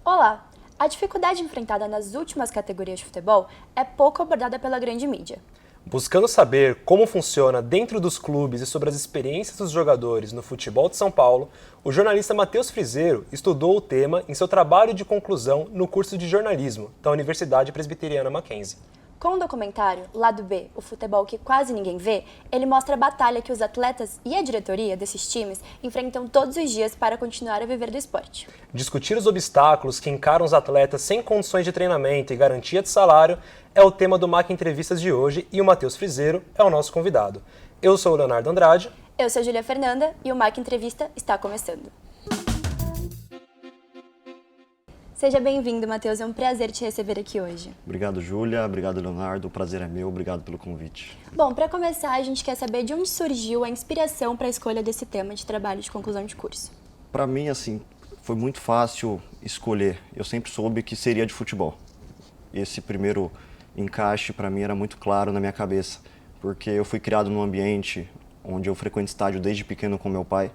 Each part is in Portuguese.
Olá! A dificuldade enfrentada nas últimas categorias de futebol é pouco abordada pela grande mídia. Buscando saber como funciona dentro dos clubes e sobre as experiências dos jogadores no futebol de São Paulo, o jornalista Matheus Frizeiro estudou o tema em seu trabalho de conclusão no curso de jornalismo da Universidade Presbiteriana Mackenzie. Com o documentário Lado B, o futebol que quase ninguém vê, ele mostra a batalha que os atletas e a diretoria desses times enfrentam todos os dias para continuar a viver do esporte. Discutir os obstáculos que encaram os atletas sem condições de treinamento e garantia de salário é o tema do MAC Entrevistas de hoje e o Matheus Frizeiro é o nosso convidado. Eu sou o Leonardo Andrade. Eu sou a Júlia Fernanda e o MAC Entrevista está começando. Seja bem-vindo, Matheus. É um prazer te receber aqui hoje. Obrigado, Júlia. Obrigado, Leonardo. O prazer é meu. Obrigado pelo convite. Bom, para começar, a gente quer saber de onde surgiu a inspiração para a escolha desse tema de trabalho de conclusão de curso. Para mim, assim, foi muito fácil escolher. Eu sempre soube que seria de futebol. Esse primeiro encaixe, para mim, era muito claro na minha cabeça, porque eu fui criado num ambiente onde eu frequento estádio desde pequeno com meu pai,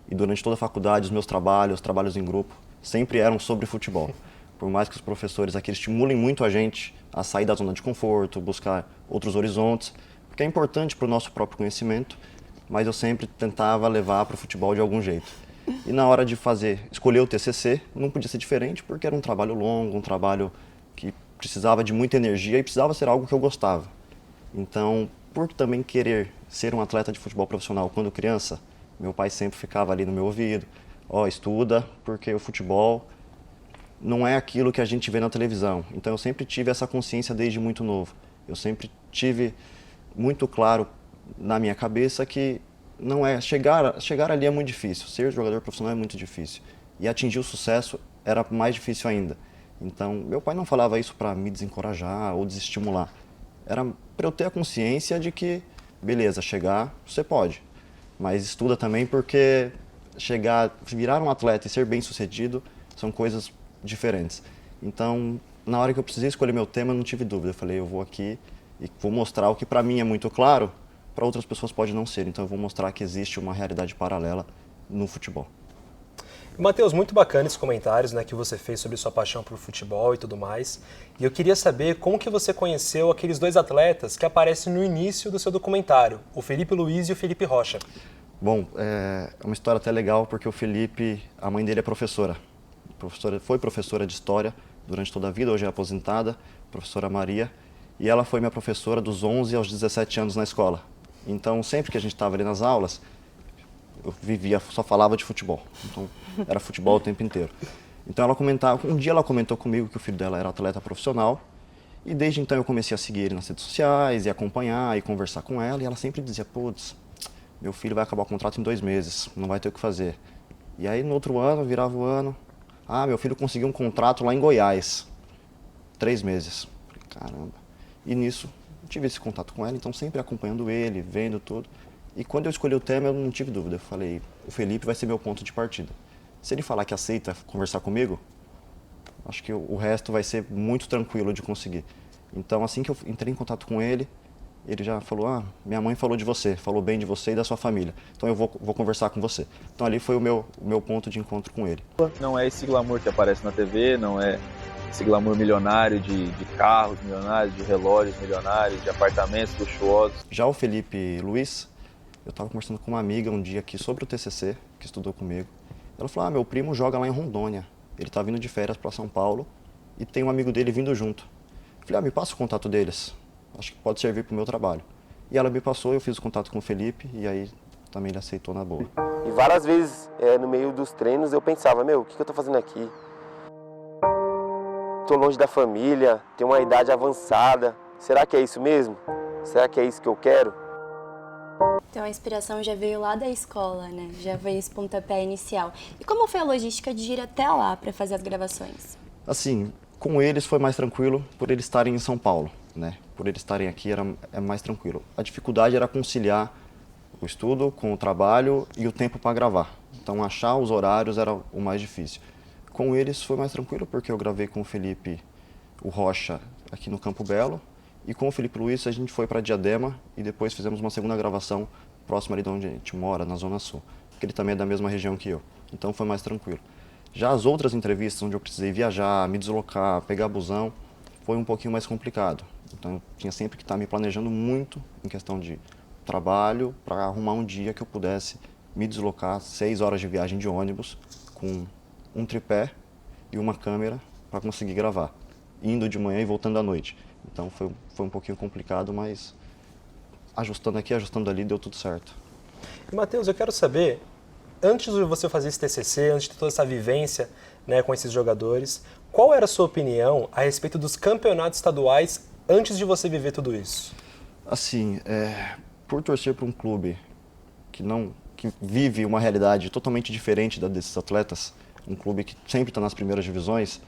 e durante toda a faculdade, os meus trabalhos em grupo, sempre eram sobre futebol. Por mais que os professores aqui estimulem muito a gente a sair da zona de conforto, buscar outros horizontes, porque é importante para o nosso próprio conhecimento, mas eu sempre tentava levar para o futebol de algum jeito. E na hora de escolher o TCC, não podia ser diferente, porque era um trabalho longo, um trabalho que precisava de muita energia e precisava ser algo que eu gostava. Então, por também querer ser um atleta de futebol profissional quando criança, meu pai sempre ficava ali no meu ouvido, estuda, porque o futebol não é aquilo que a gente vê na televisão. Então eu sempre tive essa consciência desde muito novo. Eu sempre tive muito claro na minha cabeça que não é chegar ali é muito difícil, ser jogador profissional é muito difícil. E atingir o sucesso era mais difícil ainda. Então meu pai não falava isso para me desencorajar ou desestimular. Era para eu ter a consciência de que, beleza, chegar você pode, mas estuda também porque virar um atleta e ser bem-sucedido são coisas diferentes. Então, na hora que eu precisei escolher meu tema, eu não tive dúvida. Eu falei, eu vou aqui e vou mostrar o que para mim é muito claro, para outras pessoas pode não ser. Então, eu vou mostrar que existe uma realidade paralela no futebol. Matheus, muito bacana esses comentários, que você fez sobre sua paixão por futebol e tudo mais. E eu queria saber como que você conheceu aqueles dois atletas que aparecem no início do seu documentário, o Felipe Luiz e o Felipe Rocha. Bom, é uma história até legal, porque o Felipe, a mãe dele é professora. Foi professora de História durante toda a vida, hoje é aposentada, professora Maria. E ela foi minha professora dos 11 aos 17 anos na escola. Então, sempre que a gente estava ali nas aulas, eu só falava de futebol. Então, era futebol o tempo inteiro. Então, um dia ela comentou comigo que o filho dela era atleta profissional. E desde então eu comecei a seguir ele nas redes sociais, e acompanhar, e conversar com ela. E ela sempre dizia, putz, meu filho vai acabar o contrato em 2 meses, não vai ter o que fazer. E aí no outro ano, virava o ano, meu filho conseguiu um contrato lá em Goiás, 3 meses. Falei, caramba. E nisso, eu tive esse contato com ela, então sempre acompanhando ele, vendo tudo. E quando eu escolhi o tema, eu não tive dúvida. Eu falei, o Felipe vai ser meu ponto de partida. Se ele falar que aceita conversar comigo, acho que o resto vai ser muito tranquilo de conseguir. Então assim que eu entrei em contato com ele já falou, minha mãe falou de você, falou bem de você e da sua família, então eu vou conversar com você. Então ali foi o meu ponto de encontro com ele. Não é esse glamour que aparece na TV, não é esse glamour milionário de carros milionários, de relógios milionários, de apartamentos luxuosos. Já o Felipe Luiz, eu estava conversando com uma amiga um dia aqui sobre o TCC, que estudou comigo. Ela falou, meu primo joga lá em Rondônia, ele está vindo de férias para São Paulo e tem um amigo dele vindo junto. Eu falei, me passa o contato deles. Acho que pode servir para o meu trabalho. E ela me passou, eu fiz o contato com o Felipe e aí também ele aceitou na boa. E várias vezes, no meio dos treinos, eu pensava, o que eu estou fazendo aqui? Estou longe da família, tenho uma idade avançada. Será que é isso mesmo? Será que é isso que eu quero? Então a inspiração já veio lá da escola, né? Já veio esse pontapé inicial. E como foi a logística de ir até lá para fazer as gravações? Assim, com eles foi mais tranquilo por eles estarem em São Paulo, né? Por eles estarem aqui é mais tranquilo. A dificuldade era conciliar o estudo com o trabalho e o tempo para gravar. Então achar os horários era o mais difícil. Com eles foi mais tranquilo porque eu gravei com o Felipe, o Rocha, aqui no Campo Belo. E com o Felipe Luiz a gente foi para Diadema e depois fizemos uma segunda gravação próxima ali de onde a gente mora, na Zona Sul. Porque ele também é da mesma região que eu. Então foi mais tranquilo. Já as outras entrevistas, onde eu precisei viajar, me deslocar, pegar busão, foi um pouquinho mais complicado. Então, eu tinha sempre que estar me planejando muito em questão de trabalho para arrumar um dia que eu pudesse me deslocar 6 horas de viagem de ônibus com um tripé e uma câmera para conseguir gravar, indo de manhã e voltando à noite. Então, foi um pouquinho complicado, mas ajustando aqui, ajustando ali, deu tudo certo. E, Matheus, eu quero saber, antes de você fazer esse TCC, antes de toda essa vivência, né, com esses jogadores, qual era a sua opinião a respeito dos campeonatos estaduais antes de você viver tudo isso? Assim, por torcer para um clube que vive uma realidade totalmente diferente da desses atletas, um clube que sempre está nas primeiras divisões,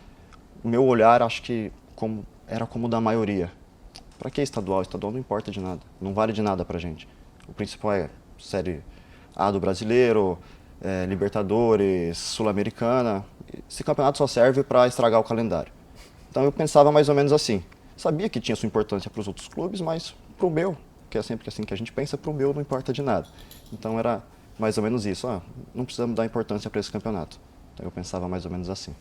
o meu olhar acho que era como o da maioria. Para que estadual? Estadual não importa de nada, não vale de nada para a gente. O principal é Série A do Brasileiro, Libertadores, Sul-Americana. Esse campeonato só serve para estragar o calendário. Então eu pensava mais ou menos assim. Sabia que tinha sua importância para os outros clubes, mas para o meu, que é sempre assim que a gente pensa, para o meu não importa de nada. Então era mais ou menos isso. Não precisamos dar importância para esse campeonato. Então eu pensava mais ou menos assim.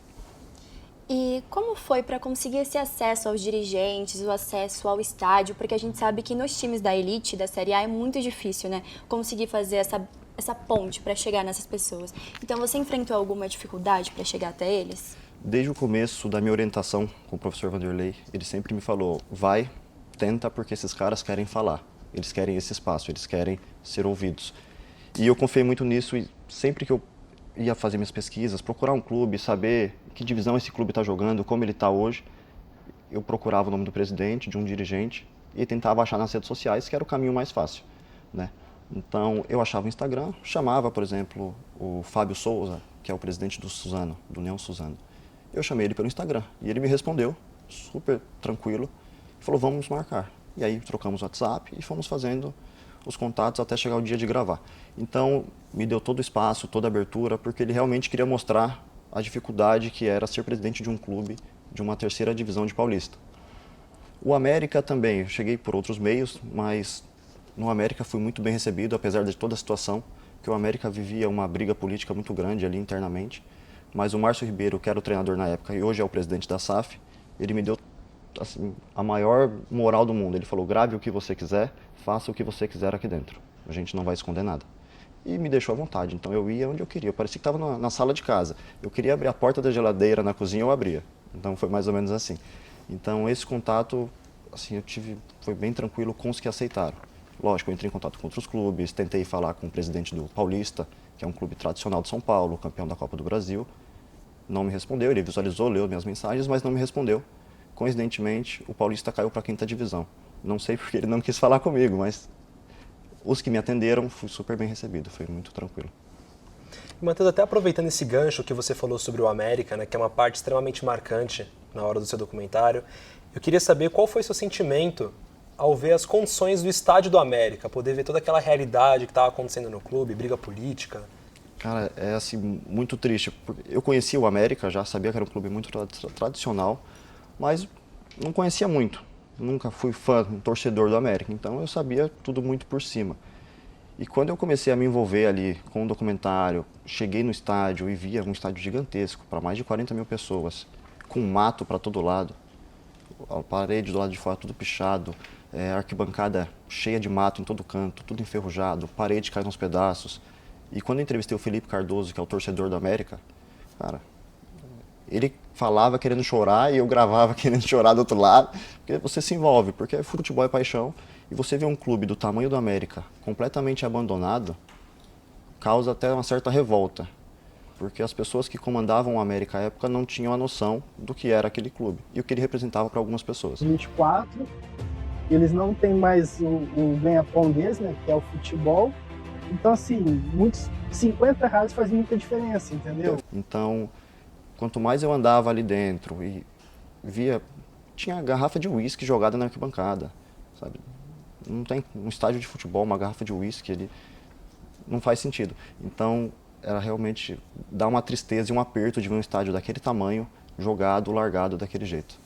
E como foi para conseguir esse acesso aos dirigentes, o acesso ao estádio? Porque a gente sabe que nos times da elite, da Série A, é muito difícil, né? Conseguir fazer essa ponte para chegar nessas pessoas. Então, você enfrentou alguma dificuldade para chegar até eles? Desde o começo da minha orientação com o professor Vanderlei, ele sempre me falou, vai, tenta, porque esses caras querem falar. Eles querem esse espaço, eles querem ser ouvidos. E eu confiei muito nisso e sempre que eu ia fazer minhas pesquisas, procurar um clube, saber que divisão esse clube está jogando, como ele está hoje, eu procurava o nome do presidente, de um dirigente, e tentava achar nas redes sociais, que era o caminho mais fácil, né? Então, eu achava o Instagram, chamava, por exemplo, o Fábio Souza, que é o presidente do Suzano, do União Suzano. Eu chamei ele pelo Instagram, e ele me respondeu, super tranquilo, e falou, vamos marcar. E aí, trocamos o WhatsApp e fomos fazendo os contatos até chegar o dia de gravar. Então, me deu todo o espaço, toda a abertura, porque ele realmente queria mostrar a dificuldade que era ser presidente de um clube de uma terceira divisão de Paulista. O América também, eu cheguei por outros meios, mas no América fui muito bem recebido, apesar de toda a situação, que o América vivia uma briga política muito grande ali internamente, mas o Márcio Ribeiro, que era o treinador na época e hoje é o presidente da SAF, ele me deu assim, a maior moral do mundo. Ele falou, grave o que você quiser, faça o que você quiser aqui dentro, a gente não vai esconder nada. E me deixou à vontade, então eu ia onde eu queria, eu parecia que estava na sala de casa. Eu queria abrir a porta da geladeira na cozinha, eu abria. Então foi mais ou menos assim. Então esse contato, assim, foi bem tranquilo com os que aceitaram. Lógico, eu entrei em contato com outros clubes, tentei falar com o presidente do Paulista, que é um clube tradicional de São Paulo, campeão da Copa do Brasil. Não me respondeu, ele visualizou, leu minhas mensagens, mas não me respondeu. Coincidentemente, o Paulista caiu para a 5ª divisão. Não sei porque ele não quis falar comigo, mas os que me atenderam, fui super bem recebido, foi muito tranquilo. Matheus, até aproveitando esse gancho que você falou sobre o América, né, que é uma parte extremamente marcante na hora do seu documentário, eu queria saber qual foi o seu sentimento ao ver as condições do estádio do América, poder ver toda aquela realidade que estava acontecendo no clube, briga política. Cara, é assim, muito triste. Eu conhecia o América, já sabia que era um clube muito tradicional, mas não conhecia muito. Nunca fui fã, torcedor do América, então eu sabia tudo muito por cima. E quando eu comecei a me envolver ali com o documentário, cheguei no estádio e via um estádio gigantesco, para mais de 40 mil pessoas, com mato para todo lado, a parede do lado de fora tudo pichado, arquibancada cheia de mato em todo canto, tudo enferrujado, parede caindo aos pedaços. E quando eu entrevistei o Felipe Cardoso, que é o torcedor do América, cara, ele falava querendo chorar e eu gravava querendo chorar do outro lado, porque você se envolve, porque futebol é paixão, e você vê um clube do tamanho do América completamente abandonado, causa até uma certa revolta, porque as pessoas que comandavam o América à época não tinham a noção do que era aquele clube e o que ele representava para algumas pessoas. 24, eles não têm mais o ganha-pão deles, né, que é o futebol. Então, assim, muitos R$50 faz muita diferença, entendeu? Então, quanto mais eu andava ali dentro e via, tinha garrafa de uísque jogada na arquibancada, sabe? Não tem um estádio de futebol, uma garrafa de uísque, ele não faz sentido. Então, era realmente dar uma tristeza e um aperto de ver um estádio daquele tamanho, jogado, largado daquele jeito.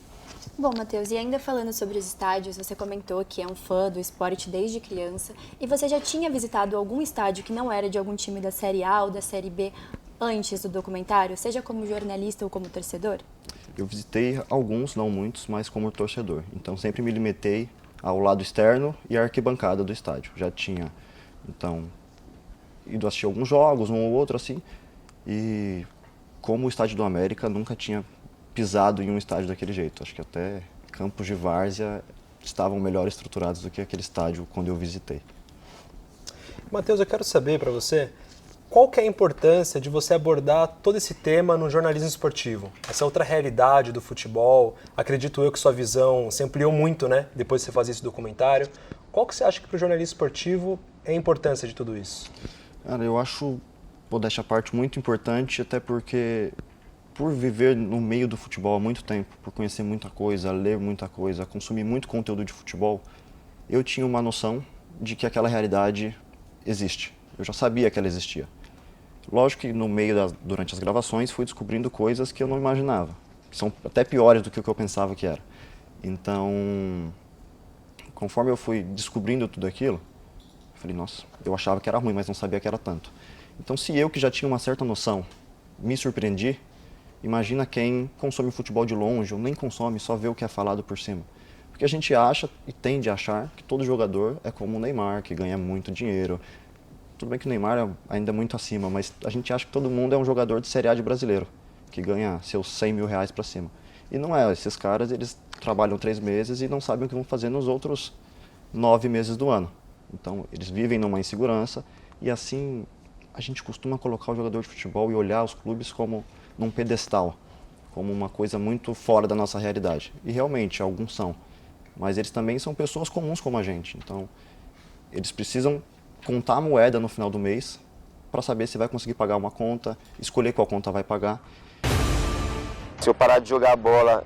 Bom, Matheus, e ainda falando sobre os estádios, você comentou que é um fã do esporte desde criança, e você já tinha visitado algum estádio que não era de algum time da Série A ou da Série B antes do documentário, seja como jornalista ou como torcedor? Eu visitei alguns, não muitos, mas como torcedor. Então sempre me limitei ao lado externo e à arquibancada do estádio. Já tinha, então, ido assistir alguns jogos, um ou outro assim, e como o Estádio do América, nunca tinha pisado em um estádio daquele jeito. Acho que até campos de várzea estavam melhor estruturados do que aquele estádio quando eu visitei. Matheus, eu quero saber para você, qual que é a importância de você abordar todo esse tema no jornalismo esportivo? Essa outra realidade do futebol, acredito eu que sua visão se ampliou muito, né, depois de você fazer esse documentário. Qual que você acha que para o jornalismo esportivo é a importância de tudo isso? Cara, eu acho, modéstia à parte, muito importante, até porque por viver no meio do futebol há muito tempo, por conhecer muita coisa, ler muita coisa, consumir muito conteúdo de futebol, eu tinha uma noção de que aquela realidade existe. Eu já sabia que ela existia. Lógico que no meio durante as gravações fui descobrindo coisas que eu não imaginava, que são até piores do que o que eu pensava que era. Então, conforme eu fui descobrindo tudo aquilo, eu falei, nossa, eu achava que era ruim, mas não sabia que era tanto. Então, se eu que já tinha uma certa noção me surpreendi, imagina quem consome futebol de longe ou nem consome, só vê o que é falado por cima. Porque a gente acha e tende a achar que todo jogador é como o Neymar, que ganha muito dinheiro. Tudo bem que o Neymar é ainda muito acima, mas a gente acha que todo mundo é um jogador de Série A de brasileiro, que ganha seus 100 mil reais para cima. E não é, esses caras eles trabalham 3 meses e não sabem o que vão fazer nos outros 9 meses do ano. Então eles vivem numa insegurança e assim a gente costuma colocar o jogador de futebol e olhar os clubes como num pedestal, como uma coisa muito fora da nossa realidade. E realmente, alguns são. Mas eles também são pessoas comuns como a gente. Então, eles precisam contar a moeda no final do mês para saber se vai conseguir pagar uma conta, escolher qual conta vai pagar. Se eu parar de jogar bola,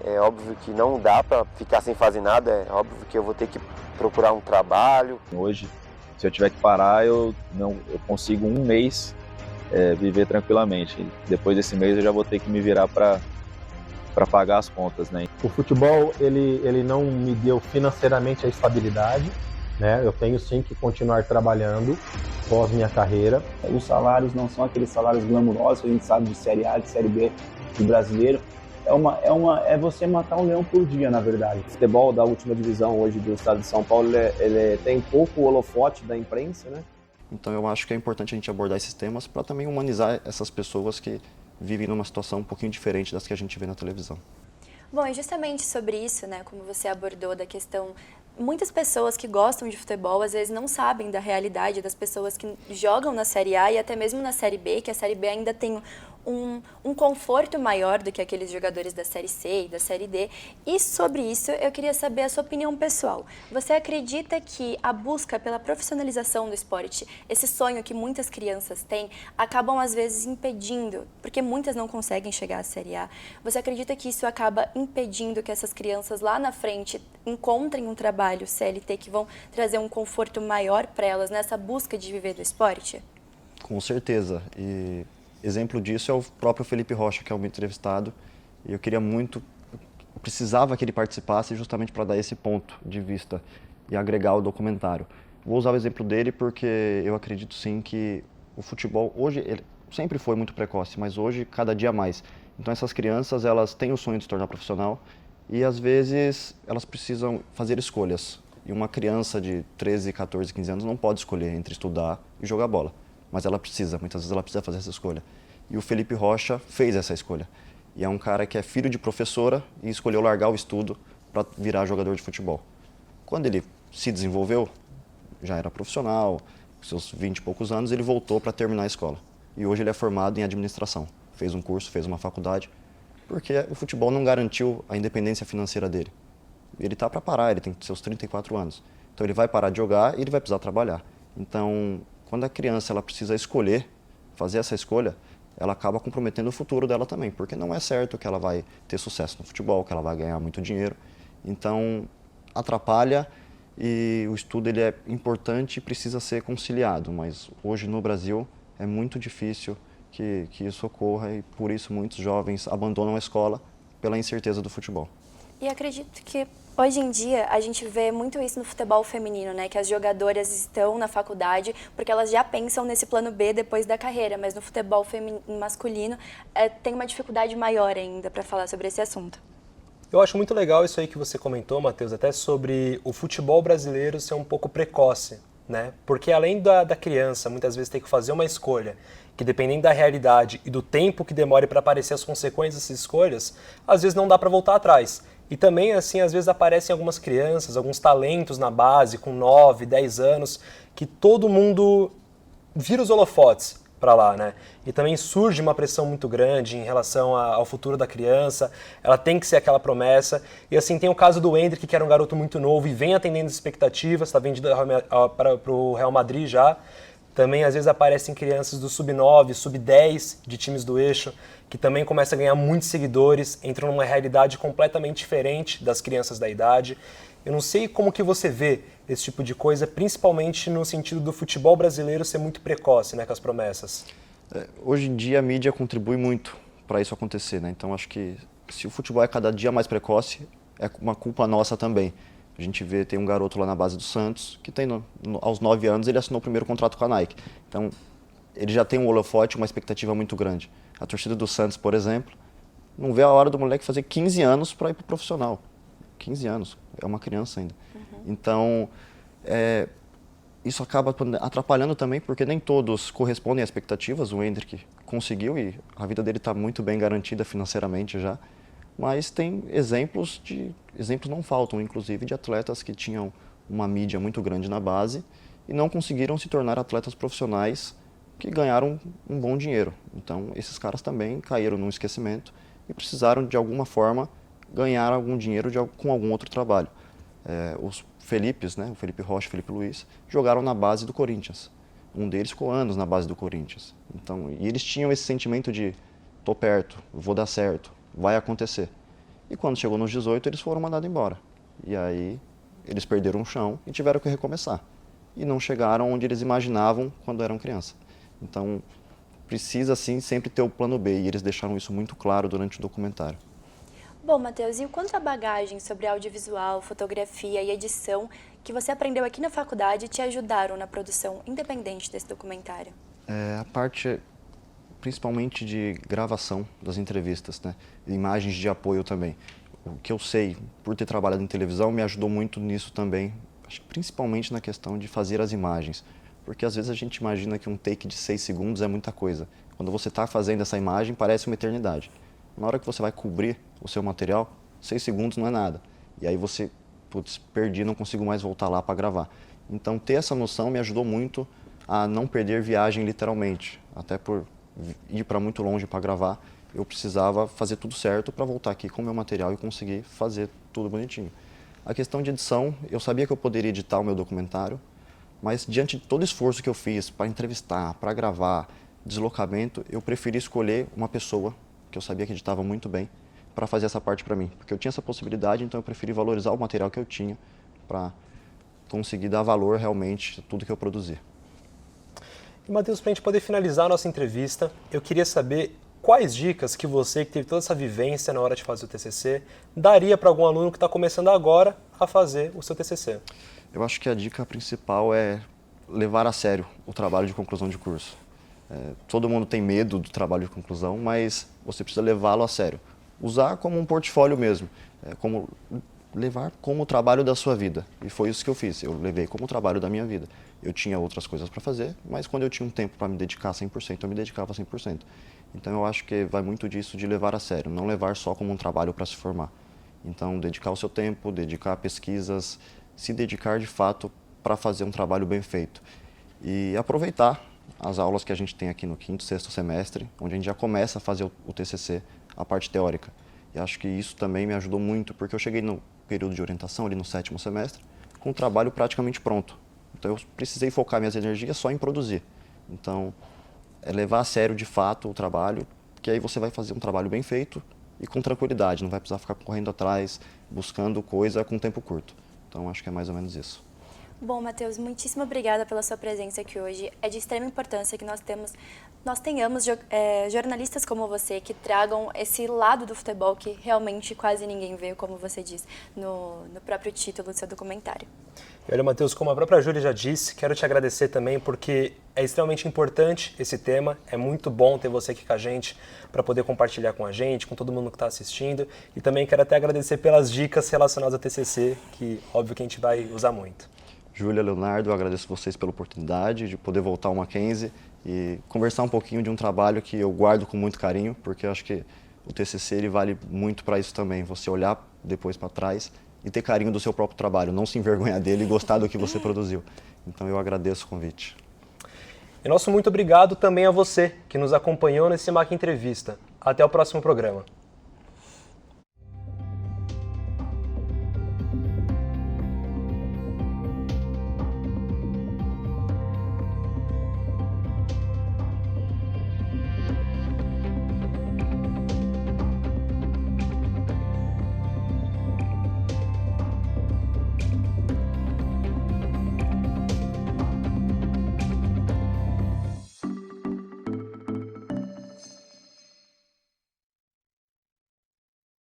é óbvio que não dá para ficar sem fazer nada, é óbvio que eu vou ter que procurar um trabalho. Hoje, se eu tiver que parar, eu consigo um mês viver tranquilamente. Depois desse mês eu já vou ter que me virar para pagar as contas, né? O futebol, ele não me deu financeiramente a estabilidade, né? Eu tenho sim que continuar trabalhando pós minha carreira. Os salários não são aqueles salários glamurosos que a gente sabe de Série A, de Série B do brasileiro. É você matar um leão por dia, na verdade. O futebol da última divisão hoje do estado de São Paulo, ele tem pouco holofote da imprensa, né? Então eu acho que é importante a gente abordar esses temas para também humanizar essas pessoas que vivem numa situação um pouquinho diferente das que a gente vê na televisão. Bom, e justamente sobre isso, né, como você abordou da questão, muitas pessoas que gostam de futebol às vezes não sabem da realidade das pessoas que jogam na Série A e até mesmo na Série B, que a Série B ainda tem um conforto maior do que aqueles jogadores da Série C e da Série D. E sobre isso, eu queria saber a sua opinião pessoal. Você acredita que a busca pela profissionalização do esporte, esse sonho que muitas crianças têm, acabam às vezes impedindo, porque muitas não conseguem chegar à Série A, você acredita que isso acaba impedindo que essas crianças lá na frente encontrem um trabalho CLT que vão trazer um conforto maior para elas nessa busca de viver do esporte? Com certeza. E exemplo disso é o próprio Felipe Rocha, que é o meu entrevistado. E eu precisava que ele participasse justamente para dar esse ponto de vista e agregar o documentário. Vou usar o exemplo dele porque eu acredito sim que o futebol hoje ele sempre foi muito precoce, mas hoje cada dia mais. Então essas crianças, elas têm o sonho de se tornar profissional e às vezes elas precisam fazer escolhas. E uma criança de 13, 14, 15 anos não pode escolher entre estudar e jogar bola. Mas muitas vezes ela precisa fazer essa escolha. E o Felipe Rocha fez essa escolha. E é um cara que é filho de professora e escolheu largar o estudo para virar jogador de futebol. Quando ele se desenvolveu, já era profissional, com seus 20 e poucos anos, ele voltou para terminar a escola. E hoje ele é formado em administração. Fez um curso, fez uma faculdade, porque o futebol não garantiu a independência financeira dele. Ele está para parar, ele tem seus 34 anos. Então ele vai parar de jogar e ele vai precisar trabalhar. Então, quando a criança ela precisa escolher, fazer essa escolha, ela acaba comprometendo o futuro dela também, porque não é certo que ela vai ter sucesso no futebol, que ela vai ganhar muito dinheiro. Então, atrapalha e o estudo ele é importante e precisa ser conciliado, mas hoje no Brasil é muito difícil que isso ocorra e por isso muitos jovens abandonam a escola pela incerteza do futebol. E acredito que Hoje em dia, a gente vê muito isso no futebol feminino, né? Que as jogadoras estão na faculdade porque elas já pensam nesse plano B depois da carreira, mas no futebol masculino tem uma dificuldade maior ainda para falar sobre esse assunto. Eu acho muito legal isso aí que você comentou, Matheus, até sobre o futebol brasileiro ser um pouco precoce, né? Porque além da criança muitas vezes ter que fazer uma escolha que, dependendo da realidade e do tempo que demore para aparecer as consequências dessas escolhas, às vezes não dá para voltar atrás. E também, assim, às vezes aparecem algumas crianças, alguns talentos na base, com 9, 10 anos, que todo mundo vira os holofotes para lá, né? E também surge uma pressão muito grande em relação ao futuro da criança, ela tem que ser aquela promessa. E assim, tem o caso do Endrick, que era um garoto muito novo e vem atendendo as expectativas, está vendido para o Real Madrid já. Também, às vezes, aparecem crianças do sub-9, sub-10 de times do eixo, que também começam a ganhar muitos seguidores, entram numa realidade completamente diferente das crianças da idade. Eu não sei como que você vê esse tipo de coisa, principalmente no sentido do futebol brasileiro ser muito precoce, né, com as promessas. Hoje em dia a mídia contribui muito para isso acontecer, né? Então acho que se o futebol é cada dia mais precoce, é uma culpa nossa também. A gente vê, tem um garoto lá na base do Santos, que tem aos 9 anos ele assinou o primeiro contrato com a Nike. Então ele já tem um holofote, uma expectativa muito grande. A torcida do Santos, por exemplo, não vê a hora do moleque fazer 15 anos para ir para o profissional. 15 anos, é uma criança ainda. Então, isso acaba atrapalhando também, porque nem todos correspondem às expectativas. O Endrick conseguiu e a vida dele está muito bem garantida financeiramente já. Mas tem exemplos não faltam, inclusive, de atletas que tinham uma mídia muito grande na base e não conseguiram se tornar atletas profissionais que ganharam um bom dinheiro. Então, esses caras também caíram no esquecimento e precisaram, de alguma forma, ganhar algum dinheiro com algum outro trabalho. Os Felipes, né, o Felipe Rocha e o Felipe Luiz, jogaram na base do Corinthians. Um deles ficou anos na base do Corinthians. Então, e eles tinham esse sentimento de, tô perto, vou dar certo, vai acontecer. E quando chegou nos 18, eles foram mandados embora. E aí, eles perderam o chão e tiveram que recomeçar. E não chegaram onde eles imaginavam quando eram criança. Então, precisa, sim, sempre ter o plano B. E eles deixaram isso muito claro durante o documentário. Bom, Matheus, e o quanto a bagagem sobre audiovisual, fotografia e edição que você aprendeu aqui na faculdade te ajudaram na produção independente desse documentário? A parte, principalmente de gravação das entrevistas, né? Imagens de apoio também. O que eu sei, por ter trabalhado em televisão, me ajudou muito nisso também, acho que principalmente na questão de fazer as imagens. Porque às vezes a gente imagina que um take de 6 segundos é muita coisa. Quando você está fazendo essa imagem, parece uma eternidade. Na hora que você vai cobrir o seu material, 6 segundos não é nada. E aí você, perdi, não consigo mais voltar lá para gravar. Então ter essa noção me ajudou muito a não perder viagem literalmente. Até por ir para muito longe para gravar, eu precisava fazer tudo certo para voltar aqui com o meu material e conseguir fazer tudo bonitinho. A questão de edição, eu sabia que eu poderia editar o meu documentário, mas diante de todo o esforço que eu fiz para entrevistar, para gravar, deslocamento, eu preferi escolher uma pessoa que eu sabia que editava muito bem para fazer essa parte para mim. Porque eu tinha essa possibilidade, então eu preferi valorizar o material que eu tinha para conseguir dar valor realmente a tudo que eu produzi. E, Matheus, para a gente poder finalizar a nossa entrevista, eu queria saber quais dicas que você, que teve toda essa vivência na hora de fazer o TCC, daria para algum aluno que está começando agora a fazer o seu TCC? Eu acho que a dica principal é levar a sério o trabalho de conclusão de curso. Todo mundo tem medo do trabalho de conclusão, mas você precisa levá-lo a sério. Usar como um portfólio mesmo, levar como o trabalho da sua vida. E foi isso que eu fiz, eu levei como o trabalho da minha vida. Eu tinha outras coisas para fazer, mas quando eu tinha um tempo para me dedicar 100%, eu me dedicava 100%. Então eu acho que vai muito disso de levar a sério, não levar só como um trabalho para se formar. Então dedicar o seu tempo, dedicar a pesquisas, se dedicar de fato para fazer um trabalho bem feito. E aproveitar as aulas que a gente tem aqui no 5º, 6º semestre, onde a gente já começa a fazer o TCC, a parte teórica. E acho que isso também me ajudou muito, porque eu cheguei no período de orientação, ali no 7º semestre, com o trabalho praticamente pronto. Então eu precisei focar minhas energias só em produzir. Então é levar a sério de fato o trabalho, que aí você vai fazer um trabalho bem feito e com tranquilidade, não vai precisar ficar correndo atrás, buscando coisa com tempo curto. Então acho que é mais ou menos isso. Bom, Matheus, muitíssimo obrigada pela sua presença aqui hoje. É de extrema importância que nós temos nós tenhamos jornalistas como você que tragam esse lado do futebol que realmente quase ninguém vê, como você diz no próprio título do seu documentário. E olha, Matheus, como a própria Júlia já disse, quero te agradecer também porque é extremamente importante esse tema, é muito bom ter você aqui com a gente para poder compartilhar com a gente, com todo mundo que está assistindo, e também quero até agradecer pelas dicas relacionadas ao TCC, que óbvio que a gente vai usar muito. Júlia, Leonardo, eu agradeço vocês pela oportunidade de poder voltar ao Mackenzie e conversar um pouquinho de um trabalho que eu guardo com muito carinho, porque eu acho que o TCC ele vale muito para isso também, você olhar depois para trás e ter carinho do seu próprio trabalho, não se envergonhar dele e gostar do que você produziu. Então eu agradeço o convite. E nosso muito obrigado também a você que nos acompanhou nesse Mac Entrevista. Até o próximo programa.